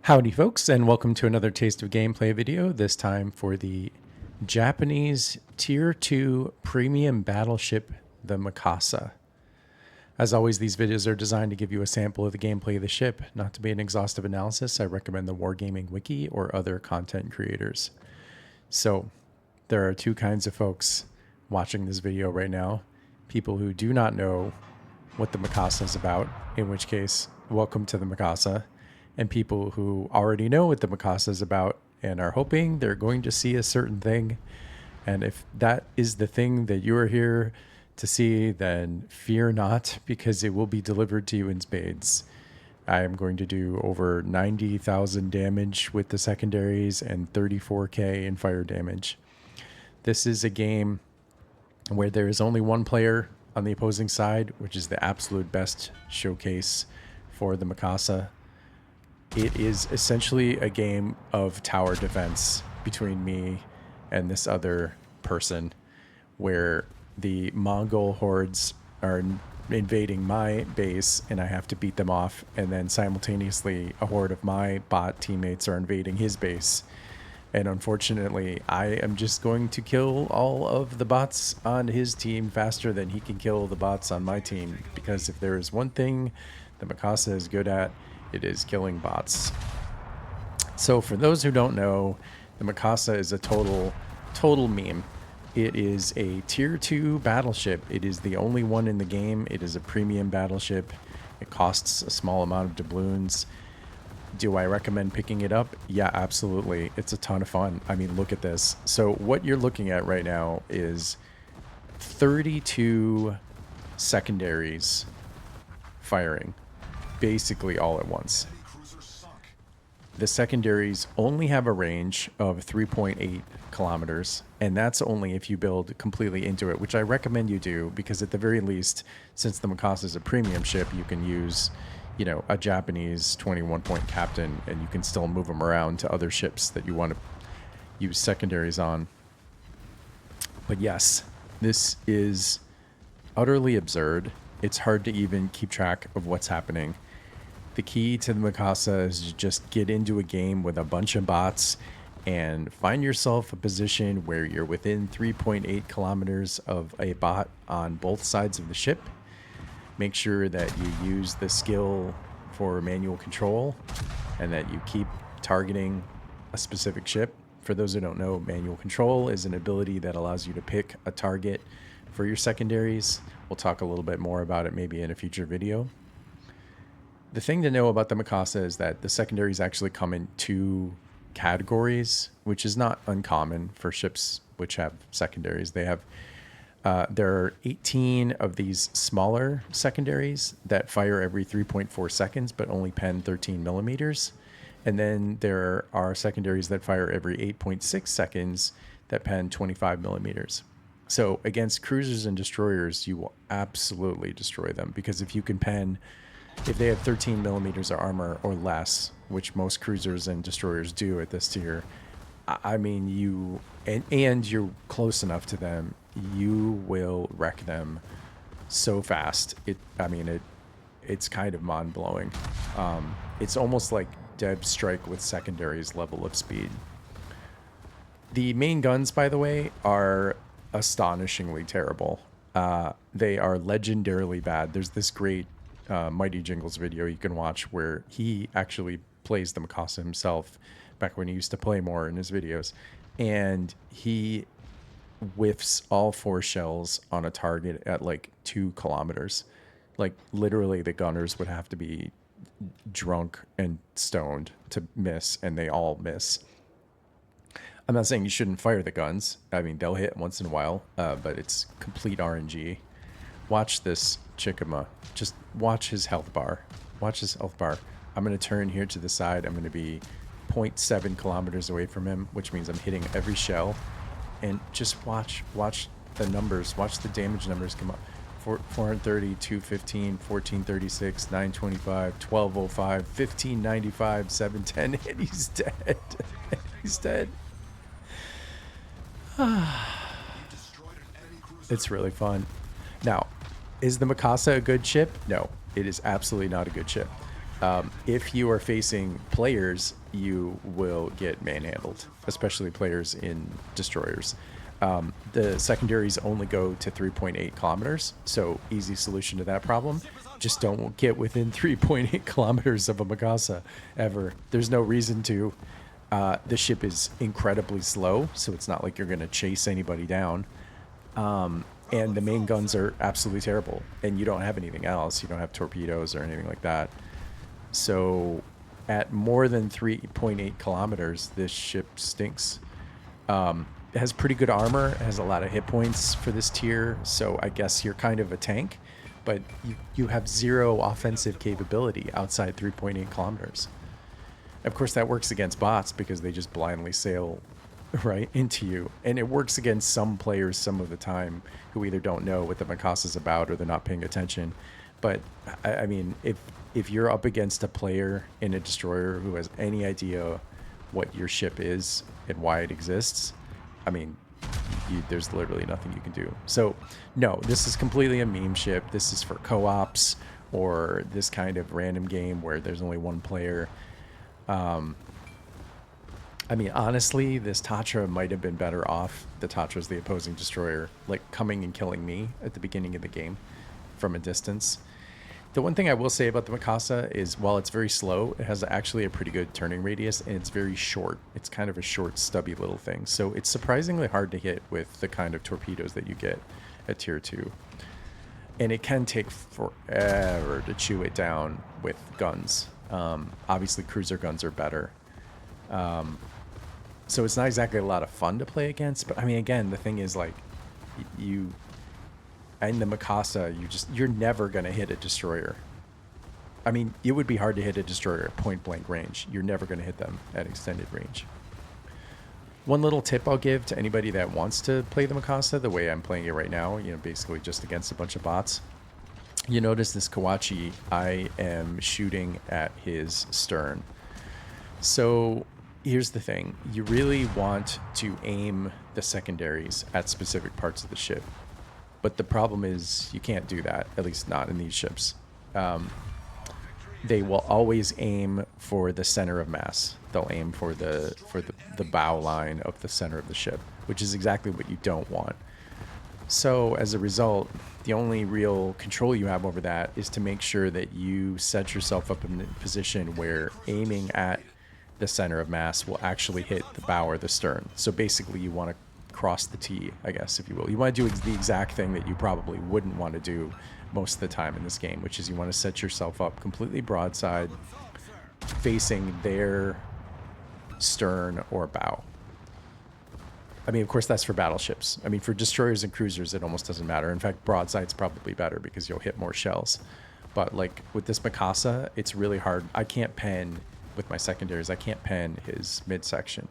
Howdy folks, and welcome to another Taste of Gameplay video, this time for the Japanese Tier 2 Premium Battleship, the Mikasa. As always, these videos are designed to give you a sample of the gameplay of the ship, not to be an exhaustive analysis. I recommend the Wargaming Wiki or other content creators. So, there are two kinds of folks watching this video right now. People who do not know what the Mikasa is about, in which case, welcome to the Mikasa. And people who already know what the Mikasa is about and are hoping they're going to see a certain thing. And if that is the thing that you are here to see, then fear not, because it will be delivered to you in spades. I am going to do over 90,000 damage with the secondaries and 34k in fire damage. This is a game where there is only one player on the opposing side, which is the absolute best showcase for the Mikasa. It is essentially a game of tower defense between me and this other person, where the Mongol hordes are invading my base and I have to beat them off, and then simultaneously a horde of my bot teammates are invading his base. And unfortunately, I am just going to kill all of the bots on his team faster than he can kill the bots on my team, because if there is one thing that Mikasa is good at, it is killing bots. So for those who don't know, the Mikasa is a total meme. It is a tier 2 battleship. It is the only one in the game. It is a premium battleship. It costs a small amount of doubloons. Do I recommend picking it up? Yeah, absolutely. It's a ton of fun. I mean, look at this. So what you're looking at right now is 32 secondaries firing basically all at once. The secondaries only have a range of 3.8 kilometers, and that's only if you build completely into it, which I recommend you do, because at the very least, since the Mikasa is a premium ship, you can use, you know, a Japanese 21-point captain, and you can still move them around to other ships that you want to use secondaries on. But yes, this is utterly absurd. It's hard to even keep track of what's happening. The key to the Mikasa is to just get into a game with a bunch of bots and find yourself a position where you're within 3.8 kilometers of a bot on both sides of the ship. Make sure that you use the skill for manual control and that you keep targeting a specific ship. For those who don't know, manual control is an ability that allows you to pick a target for your secondaries. We'll talk a little bit more about it maybe in a future video. The thing to know about the Mikasa is that the secondaries actually come in two categories, which is not uncommon for ships which have secondaries. They have there are 18 of these smaller secondaries that fire every 3.4 seconds, but only pen 13 millimeters. And then there are secondaries that fire every 8.6 seconds that pen 25 millimeters. So against cruisers and destroyers, you will absolutely destroy them, because if you can pen, if they have 13 millimeters of armor or less, which most cruisers and destroyers do at this tier, I mean, and you're close enough to them, you will wreck them so fast. It's kind of mind-blowing. It's almost like Dead Strike with secondaries level of speed. The main guns, by the way, are astonishingly terrible. They are legendarily bad. There's this great Mighty Jingles video you can watch where he actually plays the Mikasa himself back when he used to play more in his videos, and he whiffs all 4 shells on a target at like 2 kilometers. Like literally the gunners would have to be drunk and stoned to miss, and they all miss. I'm not saying you shouldn't fire the guns. I mean, they'll hit once in a while, but it's complete RNG. Watch this Chikama. Just watch his health bar. Watch his health bar. I'm going to turn here to the side. I'm going to be 0.7 kilometers away from him, which means I'm hitting every shell. And just watch the numbers. Watch the damage numbers come up. 430, 215, 1436, 925, 1205, 1595, 710, and he's dead. He's dead. It's really fun. Now, is the Mikasa a good ship? No, it is absolutely not a good ship. If you are facing players, you will get manhandled, especially players in destroyers. The secondaries only go to 3.8 kilometers, so easy solution to that problem. Just don't get within 3.8 kilometers of a Mikasa ever. There's no reason to. The ship is incredibly slow, so it's not like you're going to chase anybody down. And the main guns are absolutely terrible, and you don't have anything else. You don't have torpedoes or anything like that. So at more than 3.8 kilometers, this ship stinks. It has pretty good armor. It has a lot of hit points for this tier, so I guess you're kind of a tank, but you have zero offensive capability outside 3.8 kilometers. Of course, that works against bots because they just blindly sail right into you. And it works against some players some of the time who either don't know what the Mikasa's about or they're not paying attention. But, I mean, if you're up against a player in a destroyer who has any idea what your ship is and why it exists, I mean, there's literally nothing you can do. So, no, this is completely a meme ship. This is for co-ops or this kind of random game where there's only one player. I mean, honestly, this Tatra might have been better off. The Tatra's the opposing destroyer, like coming and killing me at the beginning of the game from a distance. The one thing I will say about the Mikasa is while it's very slow, it has actually a pretty good turning radius, and it's very short. It's kind of a short, stubby little thing. So it's surprisingly hard to hit with the kind of torpedoes that you get at Tier 2. And it can take forever to chew it down with guns. Obviously, cruiser guns are better. So it's not exactly a lot of fun to play against. But, I mean, again, the thing is, like, you... And the Mikasa, you're never going to hit a destroyer. I mean, it would be hard to hit a destroyer at point-blank range. You're never going to hit them at extended range. One little tip I'll give to anybody that wants to play the Mikasa the way I'm playing it right now, you know, basically just against a bunch of bots. You notice this Kawachi, I am shooting at his stern. So here's the thing. You really want to aim the secondaries at specific parts of the ship. But the problem is you can't do that, at least not in these ships. They will always aim for the center of mass. They'll aim for the bow line of the center of the ship, which is exactly what you don't want. So as a result, the only real control you have over that is to make sure that you set yourself up in a position where aiming at the center of mass will actually hit the bow or the stern. So basically you want to cross the T, I guess, if you will. You want to do the exact thing that you probably wouldn't want to do most of the time in this game, which is you want to set yourself up completely broadside, facing their stern or bow. I mean, of course, that's for battleships. I mean, for destroyers and cruisers, it almost doesn't matter. In fact, broadside's probably better because you'll hit more shells. But, like, with this Mikasa, it's really hard. I can't pen, with my secondaries, I can't pen his midsection.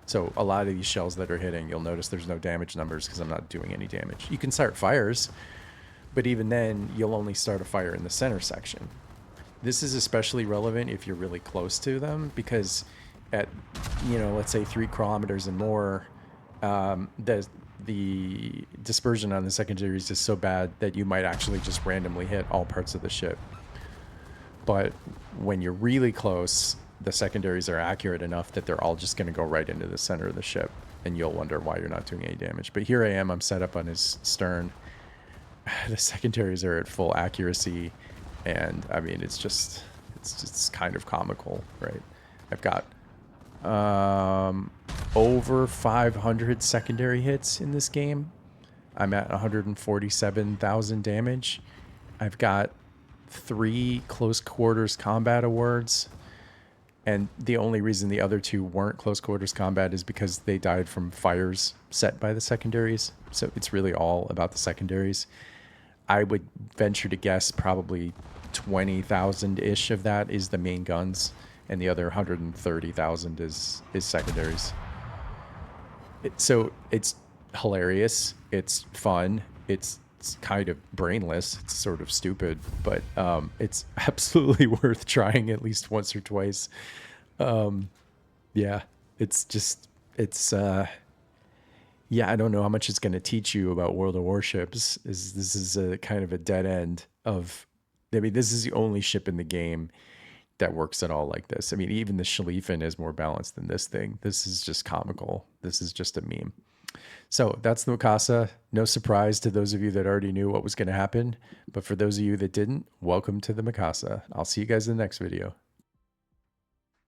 So a lot of these shells that are hitting, you'll notice there's no damage numbers because I'm not doing any damage. You can start fires, but even then, you'll only start a fire in the center section. This is especially relevant if you're really close to them because at, you know, let's say 3 kilometers and more, the dispersion on the secondaries is so bad that you might actually just randomly hit all parts of the ship. But when you're really close, the secondaries are accurate enough that they're all just going to go right into the center of the ship, and you'll wonder why you're not doing any damage. But here I am, I'm set up on his stern. The secondaries are at full accuracy, and I mean, it's kind of comical, right? I've got over 500 secondary hits in this game. I'm at 147,000 damage. I've got 3 close quarters combat awards. And the only reason the other 2 weren't close quarters combat is because they died from fires set by the secondaries. So it's really all about the secondaries. I would venture to guess probably 20,000-ish of that is the main guns, and the other 130,000 is secondaries. So it's hilarious. It's fun. It's kind of brainless. It's sort of stupid, but it's absolutely worth trying at least once or twice. Yeah, yeah, I don't know how much it's going to teach you about World of Warships. This is a kind of a dead end of, I mean, this is the only ship in the game that works at all like this. I mean, even the Schlieffen is more balanced than this thing. This is just comical. This is just a meme. So that's the Mikasa. No surprise to those of you that already knew what was going to happen. But for those of you that didn't, welcome to the Mikasa. I'll see you guys in the next video.